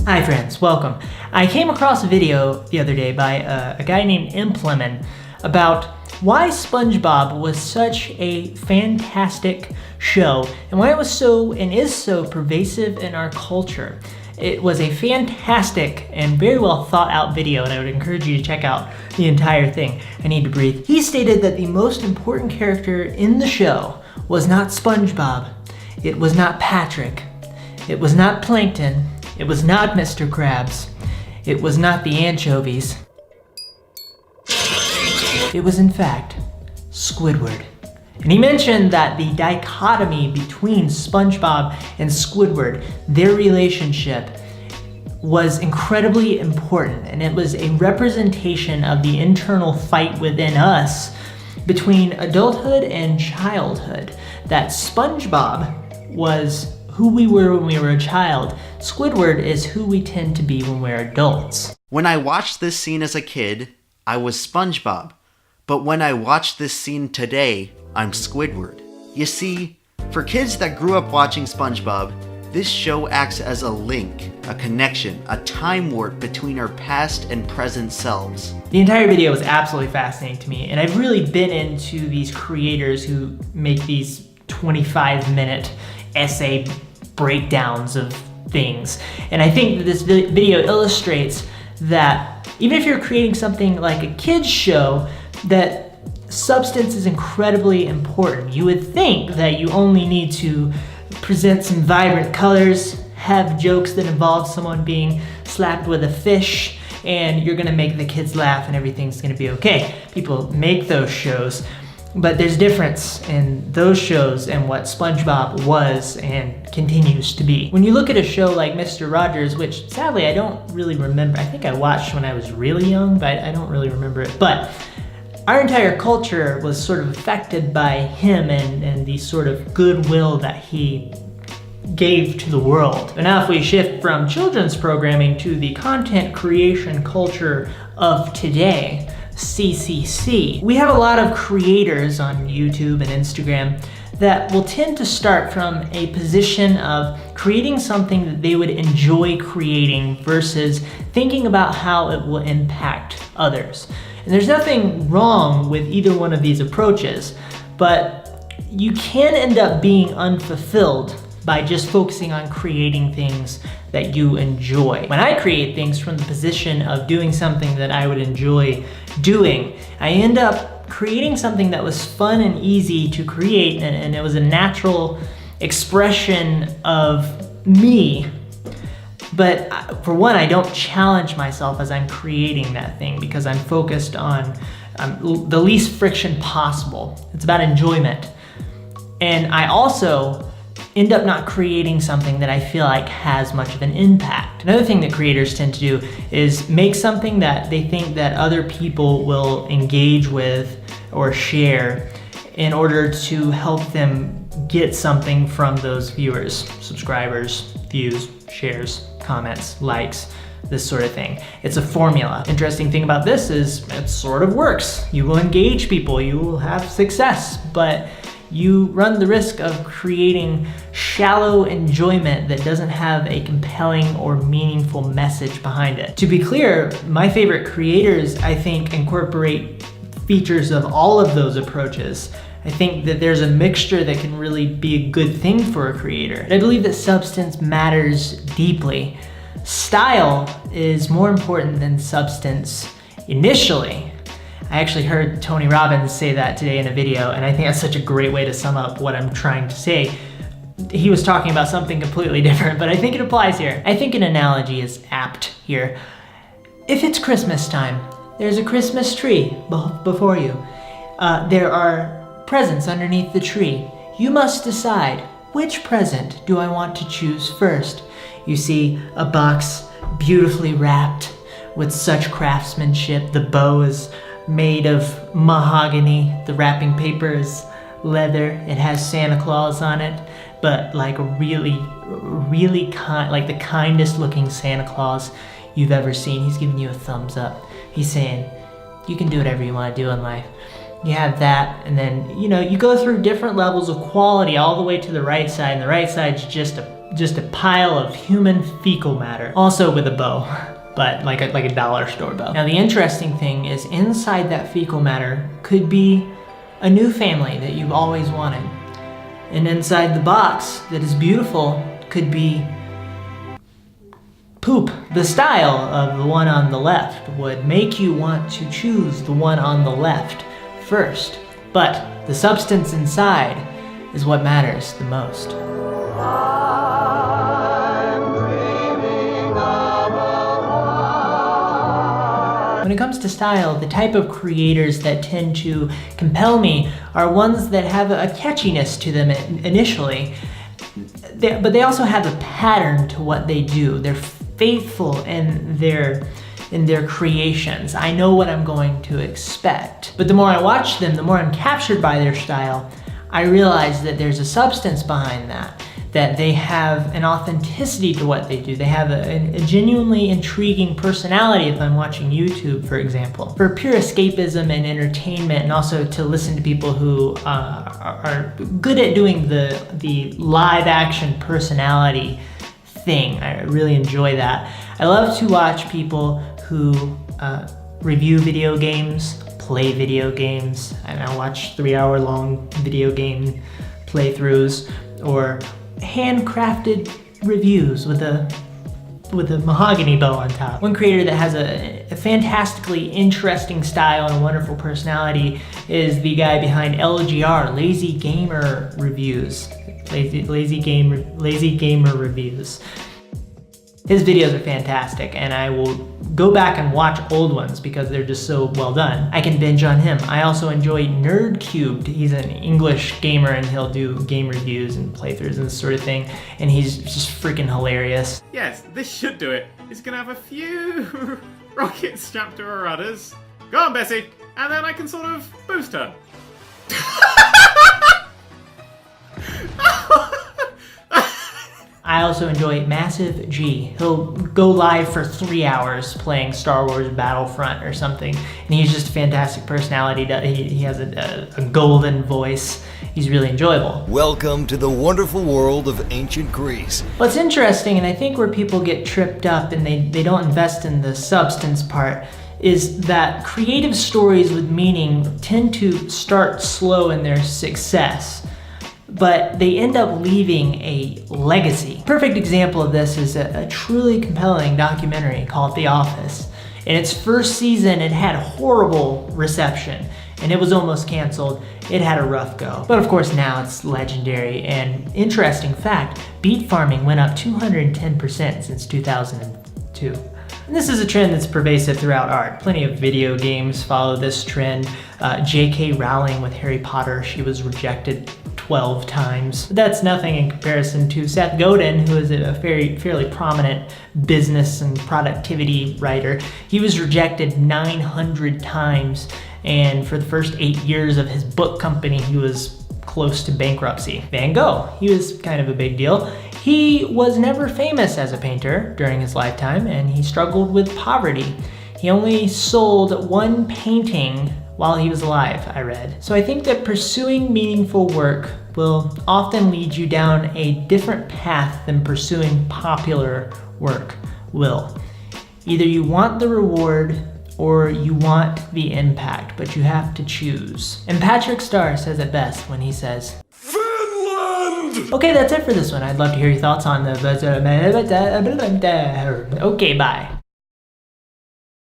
Hi friends, welcome. I came across a video the other day by a guy named EmpLemon about why SpongeBob was such a fantastic show and why it was so and is so pervasive in our culture. It was a fantastic and very well thought out video, and I would encourage you to check out the entire thing. I need to breathe. He stated that the most important character in the show was not SpongeBob. It was not Patrick. It was not Plankton. It was not Mr. Krabs. It was not the anchovies. It was in fact Squidward. And he mentioned that the dichotomy between SpongeBob and Squidward, their relationship, was incredibly important, and it was a representation of the internal fight within us between adulthood and childhood. That SpongeBob was who we were when we were a child. Squidward is who we tend to be when we're adults. When I watched this scene as a kid, I was SpongeBob. But when I watch this scene today, I'm Squidward. You see, for kids that grew up watching SpongeBob, this show acts as a link, a connection, a time warp between our past and present selves. The entire video was absolutely fascinating to me, and I've really been into these creators who make these 25-minute essay breakdowns of things. And I think that this video illustrates that even if you're creating something like a kid's show, that substance is incredibly important. You would think that you only need to present some vibrant colors, have jokes that involve someone being slapped with a fish, and you're gonna make the kids laugh and everything's gonna be okay. People make those shows, but there's difference in those shows and what SpongeBob was and continues to be. When you look at a show like Mr. Rogers, which sadly I don't really remember, I think I watched when I was really young, but I don't really remember it. But our entire culture was sort of affected by him and the sort of goodwill that he gave to the world. But now if we shift from children's programming to the content creation culture of today, CCC, we have a lot of creators on YouTube and Instagram that will tend to start from a position of creating something that they would enjoy creating versus thinking about how it will impact others. And there's nothing wrong with either one of these approaches, but you can end up being unfulfilled by just focusing on creating things that you enjoy. When I create things from the position of doing something that I would enjoy doing, I end up creating something that was fun and easy to create, and it was a natural expression of me. But for one, I don't challenge myself as I'm creating that thing because I'm focused on the least friction possible. It's about enjoyment. And I also end up not creating something that I feel like has much of an impact. Another thing that creators tend to do is make something that they think that other people will engage with or share in order to help them get something from those viewers, subscribers, views, shares, comments, likes, this sort of thing. It's a formula. Interesting thing about this is it sort of works. You will engage people, you will have success, but you run the risk of creating shallow enjoyment that doesn't have a compelling or meaningful message behind it. To be clear, my favorite creators, I think, incorporate features of all of those approaches. I think that there's a mixture that can really be a good thing for a creator. I believe that substance matters deeply. Style is more important than substance initially. I actually heard Tony Robbins say that today in a video, and I think that's such a great way to sum up what I'm trying to say. He was talking about something completely different, but I think it applies here. I think an analogy is apt here. If it's Christmas time, there's a Christmas tree before you. There are presents underneath the tree. You must decide, which present do I want to choose first? You see a box beautifully wrapped with such craftsmanship. The bow is made of mahogany. The wrapping paper is leather. It has Santa Claus on it, but like a really kind, like the kindest looking Santa Claus you've ever seen. He's giving you a thumbs up. He's saying, you can do whatever you want to do in life. You have that, and then, you know, you go through different levels of quality all the way to the right side, and the right side's just just a pile of human fecal matter, also with a bow, but like a dollar store bow. Now the interesting thing is inside that fecal matter could be a new family that you've always wanted. And inside the box that is beautiful could be poop. The style of the one on the left would make you want to choose the one on the left first. But the substance inside is what matters the most. When it comes to style, the type of creators that tend to compel me are ones that have a catchiness to them initially, but they also have a pattern to what they do. They're faithful in their creations. I know what I'm going to expect. But the more I watch them, the more I'm captured by their style, I realize that there's a substance behind that they have an authenticity to what they do. They have a genuinely intriguing personality if I'm watching YouTube, for example. For pure escapism and entertainment, and also to listen to people who are good at doing the live action personality thing. I really enjoy that. I love to watch people who review video games, play video games, and I watch 3-hour-long video game playthroughs, or handcrafted reviews with a mahogany bow on top. One creator that has a fantastically interesting style and a wonderful personality is the guy behind LGR, Lazy Gamer Reviews. Lazy Gamer Reviews. His videos are fantastic, and I will go back and watch old ones because they're just so well done. I can binge on him. I also enjoy Nerd Cubed. He's an English gamer and he'll do game reviews and playthroughs and this sort of thing, and he's just freaking hilarious. Yes, this should do it. It's gonna have a few rockets strapped to her rudders. Go on, Bessie, and then I can sort of boost her. I also enjoy Massive G. He'll go live for 3 hours playing Star Wars Battlefront or something, and he's just a fantastic personality. He has a golden voice. He's really enjoyable. Welcome to the wonderful world of ancient Greece. What's interesting, and I think where people get tripped up and they don't invest in the substance part, is that creative stories with meaning tend to start slow in their success, but they end up leaving a legacy. Perfect example of this is a truly compelling documentary called The Office. In its first season, it had horrible reception, and it was almost canceled. It had a rough go. But of course now it's legendary, and interesting fact, beet farming went up 210% since 2002. And this is a trend that's pervasive throughout art. Plenty of video games follow this trend. J.K. Rowling with Harry Potter, she was rejected 12 times. But that's nothing in comparison to Seth Godin, who is a fairly prominent business and productivity writer. He was rejected 900 times, and for the first 8 years of his book company, he was close to bankruptcy. Van Gogh, he was kind of a big deal. He was never famous as a painter during his lifetime, and he struggled with poverty. He only sold one painting while he was alive, I read. So I think that pursuing meaningful work will often lead you down a different path than pursuing popular work will. Either you want the reward or you want the impact, but you have to choose. And Patrick Starr says it best when he says, Finland! Okay, that's it for this one. I'd love to hear your thoughts on the... Okay, bye.